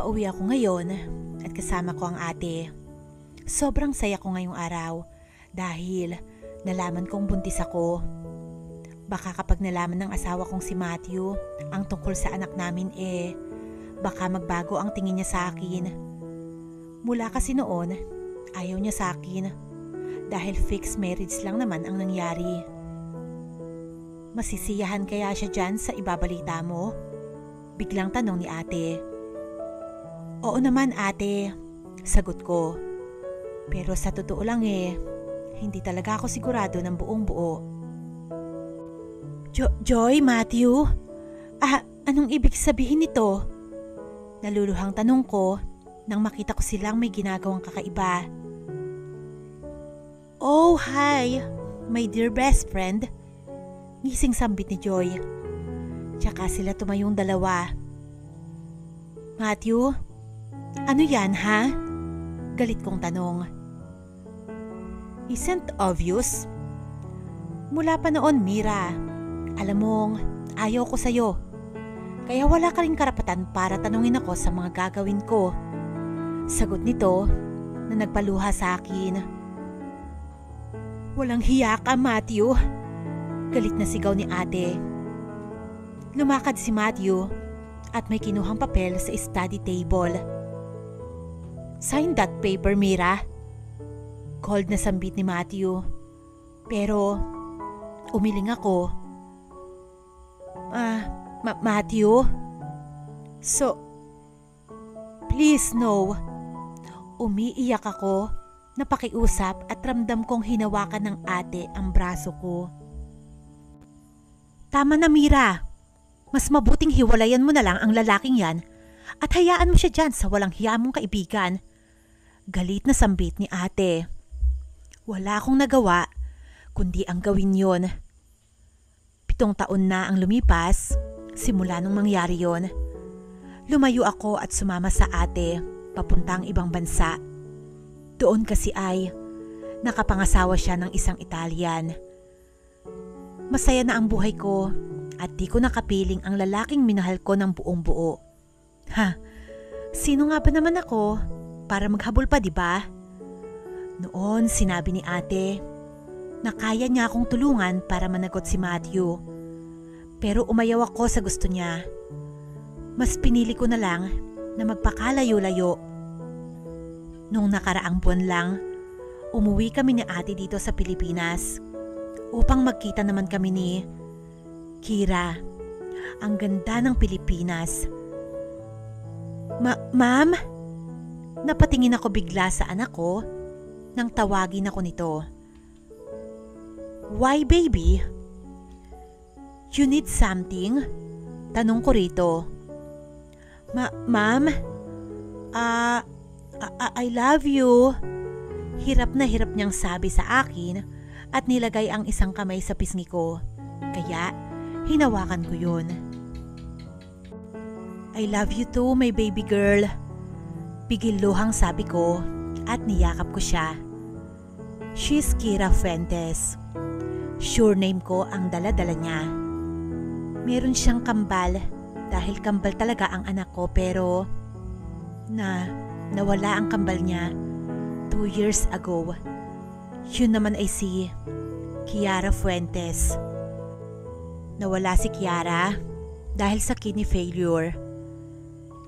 Pauwi ako ngayon at kasama ko ang ate. Sobrang saya ko ngayong araw dahil nalaman kong buntis ako. Baka kapag nalaman ng asawa kong si Matthew ang tungkol sa anak namin baka magbago ang tingin niya sa akin. Mula kasi noon, ayaw niya sa akin dahil fixed marriage lang naman ang nangyari. Masisiyahan kaya siya dyan sa ibabalita mo? Biglang tanong ni ate. Oo naman ate, sagot ko. Pero sa totoo lang hindi talaga ako sigurado ng buong buo. Joy, Matthew? Anong ibig sabihin nito? Naluluhang tanong ko nang makita ko silang may ginagawang kakaiba. Oh, hi, my dear best friend. Ngising sambit ni Joy. Tsaka sila tumayong dalawa. Matthew? Ano yan ha? Galit kong tanong. Isn't obvious? Mula pa noon, Mira. Alam mong ayaw ko sa'yo. Kaya wala ka rin karapatan para tanungin ako sa mga gagawin ko. Sagot nito na nagpaluha sa akin. Walang hiya ka, Matthew. Galit na sigaw ni ate. Lumakad si Matthew at may kinuhang papel sa study table. Sign that paper, Mira. Cold na sambit ni Matthew. Pero umiling ako. Matthew? So, please no. Umiiyak ako, napakiusap at ramdam kong hinawakan ng ate ang braso ko. Tama na, Mira. Mas mabuting hiwalayan mo na lang ang lalaking yan at hayaan mo siya dyan sa walang hiya mong kaibigan. Galit na sambit ni ate. Wala akong nagawa kundi ang gawin yon. 7 taon na ang lumipas simula nung mangyari yon. Lumayo ako at sumama sa ate papuntang ibang bansa. Doon kasi ay nakapangasawa siya ng isang Italian. Masaya na ang buhay ko at di ko nakapiling ang lalaking minahal ko ng buong buo. Sino nga ba naman ako para maghabol pa, di ba? Noon sinabi ni ate na kaya niya akong tulungan para managot si Matthew. Pero umayaw ako sa gusto niya. Mas pinili ko na lang na magpakalayo-layo. Nung nakaraang buwan lang, umuwi kami ni ate dito sa Pilipinas upang magkita naman kami ni Kira. Ang ganda ng Pilipinas. Ma'am? Napatingin ako bigla sa anak ko nang tawagin ako nito. Why, baby? You need something? Tanong ko rito. Ma'am? I love you. Hirap na hirap niyang sabi sa akin at nilagay ang isang kamay sa pisngi ko. Kaya hinawakan ko yun. I love you too, my baby girl. Bigil luhang sabi ko at niyakap ko siya. She's Kira Fuentes. Sure name ko ang dala-dala niya. Meron siyang kambal dahil kambal talaga ang anak ko pero nawala ang kambal niya 2 years ago. Yun naman ay si Kiara Fuentes. Nawala si Kiara dahil sa kidney failure.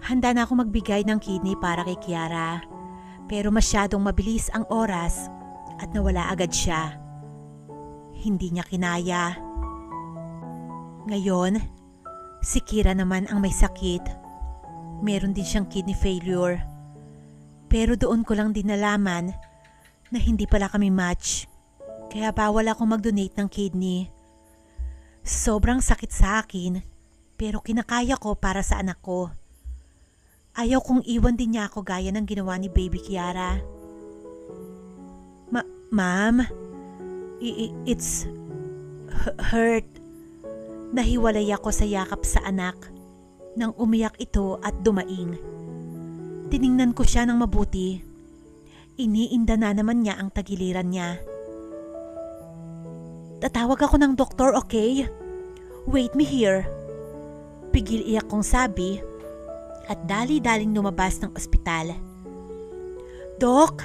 Handa na ako magbigay ng kidney para kay Kiara pero masyadong mabilis ang oras at nawala agad siya. Hindi niya kinaya. Ngayon, si Kira naman ang may sakit. Meron din siyang kidney failure. Pero doon ko lang din nalaman na hindi pala kami match. Kaya bawal ako mag-donate ng kidney. Sobrang sakit sa akin pero kinakaya ko para sa anak ko. Ayaw kong iwan din niya ako gaya ng ginawa ni baby Kiara. Ma'am, it's hurt. Nahiwalay ako sa yakap sa anak nang umiyak ito at dumaing. Tiningnan ko siya ng mabuti. Iniinda na naman niya ang tagiliran niya. Tatawag ako ng doktor, okay? Wait me here. Pigil iyak kong sabi at dali-daling lumabas ng ospital. "Doc!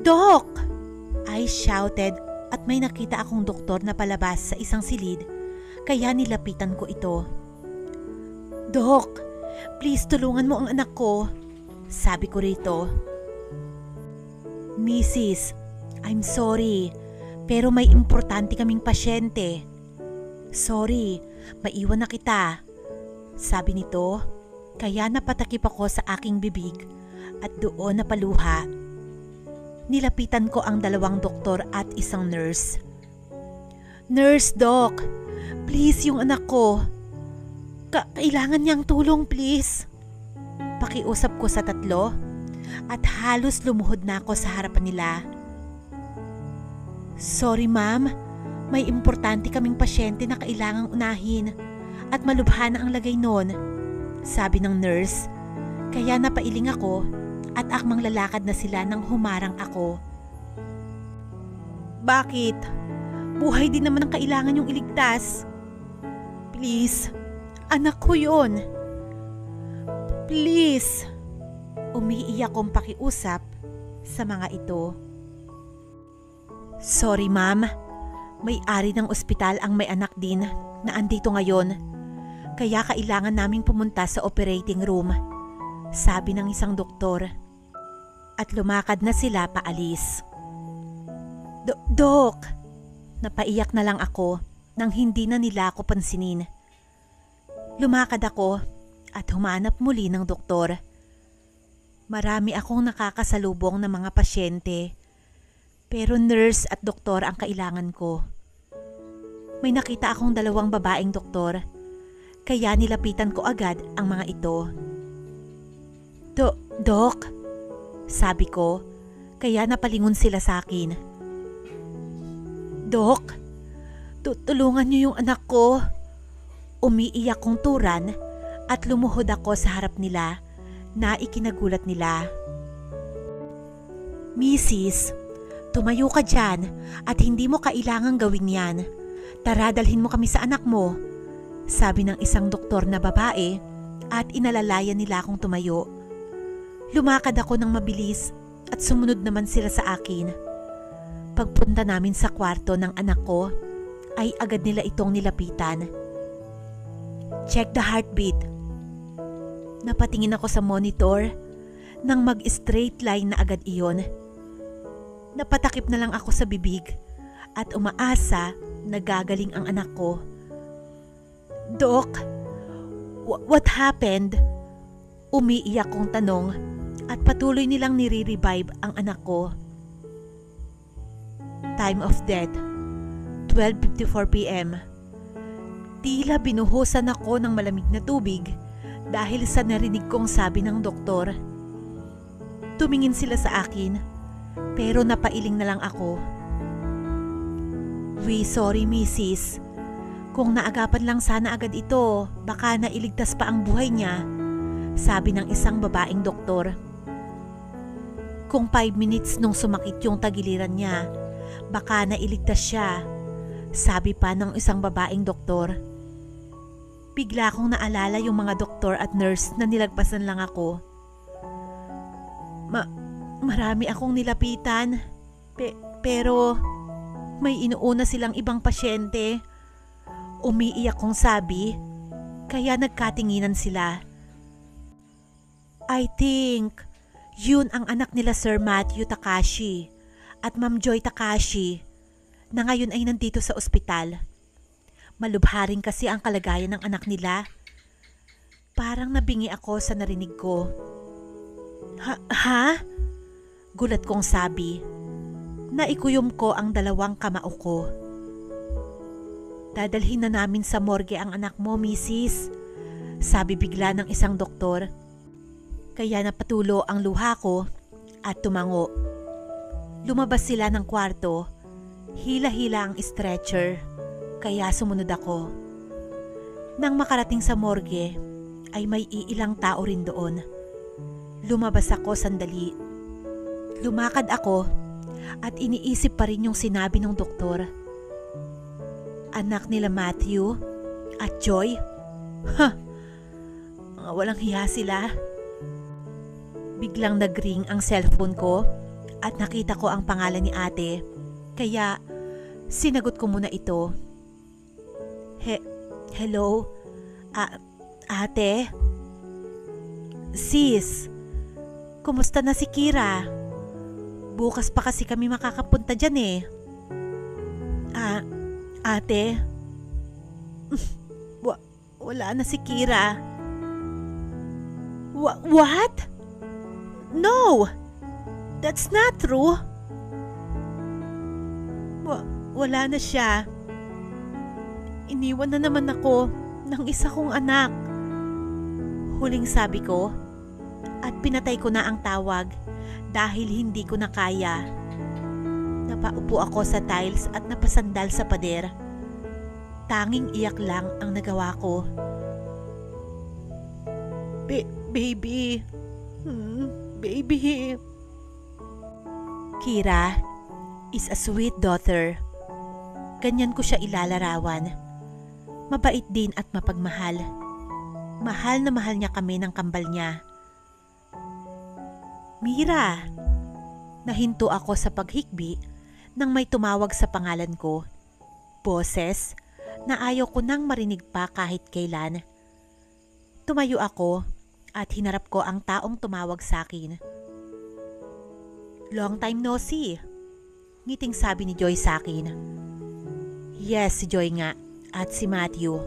Doc!" I shouted at may nakita akong doktor na palabas sa isang silid kaya nilapitan ko ito. "Doc, please tulungan mo ang anak ko," sabi ko rito. "Mrs., I'm sorry, pero may importante kaming pasyente. Sorry, maiwan na kita," sabi nito, kaya napatakip ako sa aking bibig at doon napaluha. Nilapitan ko ang 2 doktor at isang nurse. "Nurse, Doc, please yung anak ko. Kailangan niyang tulong, please." Pakiusap ko sa 3 at halos lumuhod na ako sa harapan nila. "Sorry ma'am, may importante kaming pasyente na kailangang unahin at malubha na ang lagay nun," sabi ng nurse, kaya napailing ako at akmang lalakad na sila nang humarang ako. "Bakit? Buhay din naman ang kailangan yung iligtas. Please, anak ko yun. Please." Umiiyak kong pakiusap sa mga ito. "Sorry ma'am, may-ari ng ospital ang may anak din na andito ngayon, kaya kailangan naming pumunta sa operating room," sabi ng isang doktor. At lumakad na sila paalis. Doc! Napaiyak na lang ako nang hindi na nila ako pansinin. Lumakad ako at humanap muli ng doktor. Marami akong nakakasalubong ng mga pasyente, pero nurse at doktor ang kailangan ko. May nakita akong 2 babaeng doktor, kaya nilapitan ko agad ang mga ito. Doc, sabi ko, kaya napalingon sila sa akin. "Doc, tulungan niyo yung anak ko." Umiiyak kong turan at lumuhod ako sa harap nila na ikinagulat nila. "Mrs., tumayo ka dyan at hindi mo kailangang gawin yan. Tara, dalhin mo kami sa anak mo," sabi ng isang doktor na babae at inalalayan nila akong tumayo. Lumakad ako ng mabilis at sumunod naman sila sa akin. Pagpunta namin sa kwarto ng anak ko ay agad nila itong nilapitan. "Check the heartbeat." Napatingin ako sa monitor nang mag-straight line na agad iyon. Napatakip na lang ako sa bibig at umaasa na gagaling ang anak ko. "Doc, what happened?" Umiiyak kong tanong at patuloy nilang nire-revive ang anak ko. Time of death, 12:54 p.m. Tila binuhusan ako ng malamig na tubig dahil sa narinig kong sabi ng doktor. Tumingin sila sa akin, pero napailing na lang ako. "We sorry, Mrs. Kung naagapan lang sana agad ito, baka nailigtas pa ang buhay niya," sabi ng isang babaeng doktor. "Kung 5 minutes nung sumakit yung tagiliran niya, baka nailigtas siya," sabi pa ng isang babaeng doktor. Bigla kong naalala yung mga doktor at nurse na nilagpasan lang ako. Marami akong nilapitan, pero may inuuna silang ibang pasyente. Umiiyak kong sabi, kaya nagkatinginan sila. "I think yun ang anak nila Sir Matthew Takashi at Ma'am Joy Takashi na ngayon ay nandito sa ospital. Malubha rin kasi ang kalagayan ng anak nila." Parang nabingi ako sa narinig ko. Ha? Gulat kong sabi. Naikuyom ko ang 2 kamao ko. "Dadalhin na namin sa morgue ang anak mo, Mrs. Sabi bigla ng isang doktor. Kaya napatulo ang luha ko at tumango. Lumabas sila ng kwarto. Hila-hila ang stretcher, kaya sumunod ako. Nang makarating sa morgue, ay may iilang tao rin doon. Lumabas ako sandali. Lumakad ako at iniisip pa rin yung sinabi ng doktor. Anak nila Matthew at Joy? Mga walang hiya sila. Biglang nag-ring ang cellphone ko at nakita ko ang pangalan ni ate. Kaya sinagot ko muna ito. Hello? Ate? Sis, kumusta na si Kira? Bukas pa kasi kami makakapunta dyan eh. Ate? Wala na si Kira. What? No! That's not true. Wala na siya. Iniwan na naman ako ng isa kong anak. Huling sabi ko at pinatay ko na ang tawag dahil hindi ko na kaya. Napaupo ako sa tiles at napasandal sa pader. Tanging iyak lang ang nagawa ko. Baby. Baby. Kira is a sweet daughter. Ganyan ko siya ilalarawan. Mabait din at mapagmahal. Mahal na mahal niya kami ng kambal niya. Mira, nahinto ako sa paghikbi nang may tumawag sa pangalan ko. Boses na ayaw ko nang marinig pa kahit kailan. Tumayo ako at hinarap ko ang taong tumawag sa akin. Long time no see. Ngiting sabi ni Joy sa akin. Yes, si Joy nga. At si Matthew.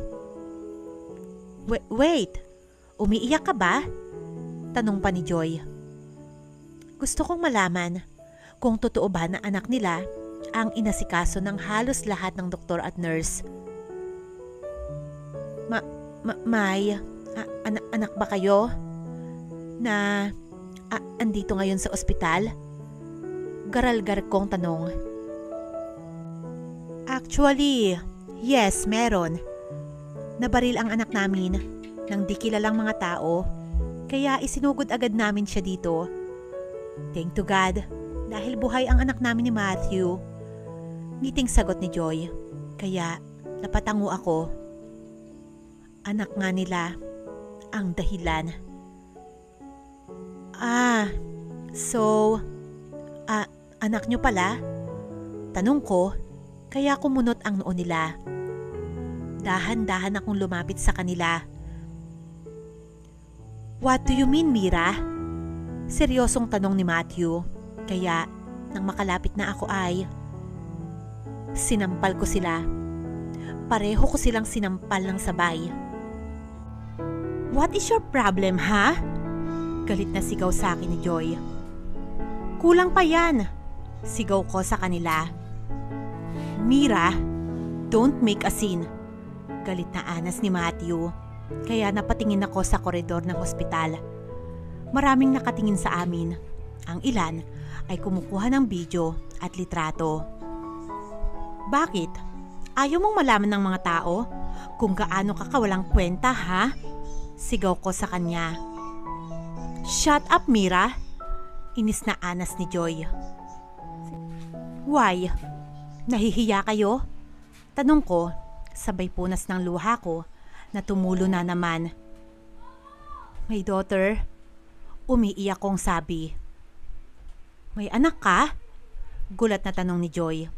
Wait, umiiyak ka ba? Tanong pa ni Joy. Gusto kong malaman kung totoo ba na anak nila ang inasikaso ng halos lahat ng doktor at nurse. May anak ba kayo na andito ngayon sa ospital? Garal-gar kong tanong. Actually, yes, meron. Nabaril ang anak namin ng di kilalang mga tao, kaya isinugod agad namin siya dito. Thank to God, dahil buhay ang anak namin ni Matthew. Ngiting sagot ni Joy, kaya napatango ako. Anak nga nila ang dahilan. So, anak nyo pala? Tanong ko, kaya kumunot ang noo nila. Dahan-dahan akong lumapit sa kanila. What do you mean, Mira? Seryosong tanong ni Matthew. Kaya, nang makalapit na ako ay sinampal ko sila. Pareho ko silang sinampal ng sabay. What is your problem, ha? Galit na sigaw sa akin ni Joy. Kulang pa yan, sigaw ko sa kanila. Mira, don't make a scene. Galit na anas ni Matthew. Kaya napatingin ako sa koridor ng ospital. Maraming nakatingin sa amin. Ang ilan ay kumukuha ng video at litrato. Bakit? Ayaw mong malaman ng mga tao kung gaano ka kawalang kwenta, ha? Sigaw ko sa kanya. Shut up, Mira! Inis na anas ni Joy. Why? Nahihiya kayo? Tanong ko, sabay punas ng luha ko na tumulo na naman. My daughter, umiiyak kong sabi. May anak ka? Gulat na tanong ni Joy.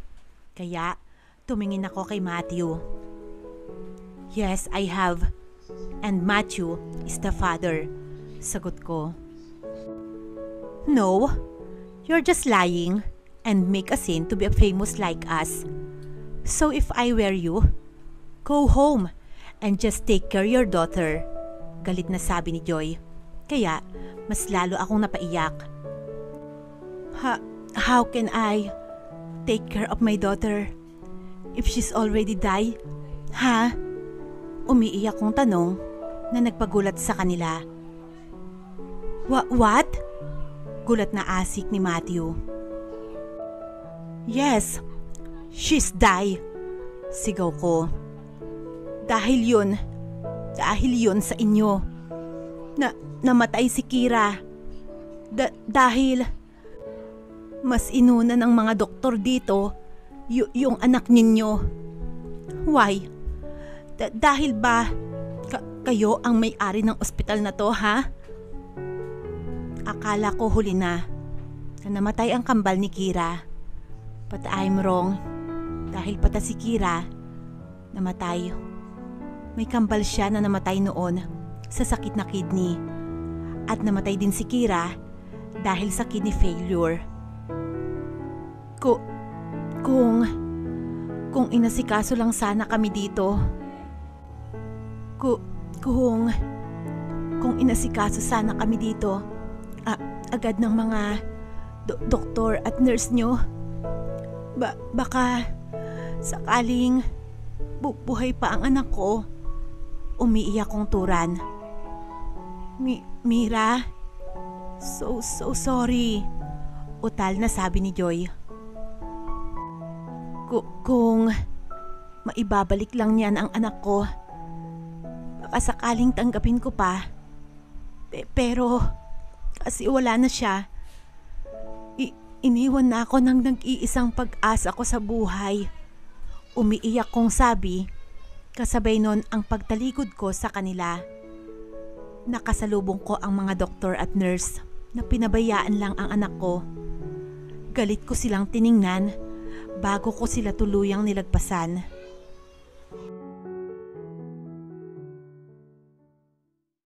Kaya tumingin ako kay Matthew. Yes, I have. And Matthew is the father. Sagot ko. No, you're just lying and make a scene to be famous like us. So if I were you, go home and just take care your daughter. Galit na sabi ni Joy. Kaya mas lalo akong napaiyak. How can I take care of my daughter if she's already died? Ha? Umiiyak kong tanong na nagpagulat sa kanila. What? Gulat na asik ni Matthew. Yes, she's died. Sigaw ko. Dahil yun sa inyo. Namatay si Kira. Dahil mas inuna ng mga doktor dito yung anak ninyo. Why? Dahil ba Kayo ang may-ari ng ospital na to, ha? Akala ko huli na namatay ang kambal ni Kira. But I'm wrong. Dahil pata si Kira namatay. May kambal siya na namatay noon sa sakit na kidney. At namatay din si Kira dahil sa kidney failure. Kung inasikaso lang sana kami dito. Kung inasikaso sana kami dito, agad ng mga doktor at nurse nyo, baka sakaling buhay pa ang anak ko. Umiiyak kong turan. Mira, so sorry. Utal na sabi ni Joy. Kung maibabalik lang niyan ang anak ko, baka sakaling tanggapin ko pa. Pero kasi wala na siya. Iniwan na ako ng nag-iisang pag-asa ko sa buhay. Umiiyak kong sabi, kasabay nun ang pagtalikod ko sa kanila. Nakasalubong ko ang mga doktor at nurse na pinabayaan lang ang anak ko. Galit ko silang tiningnan bago ko sila tuluyang nilagpasan.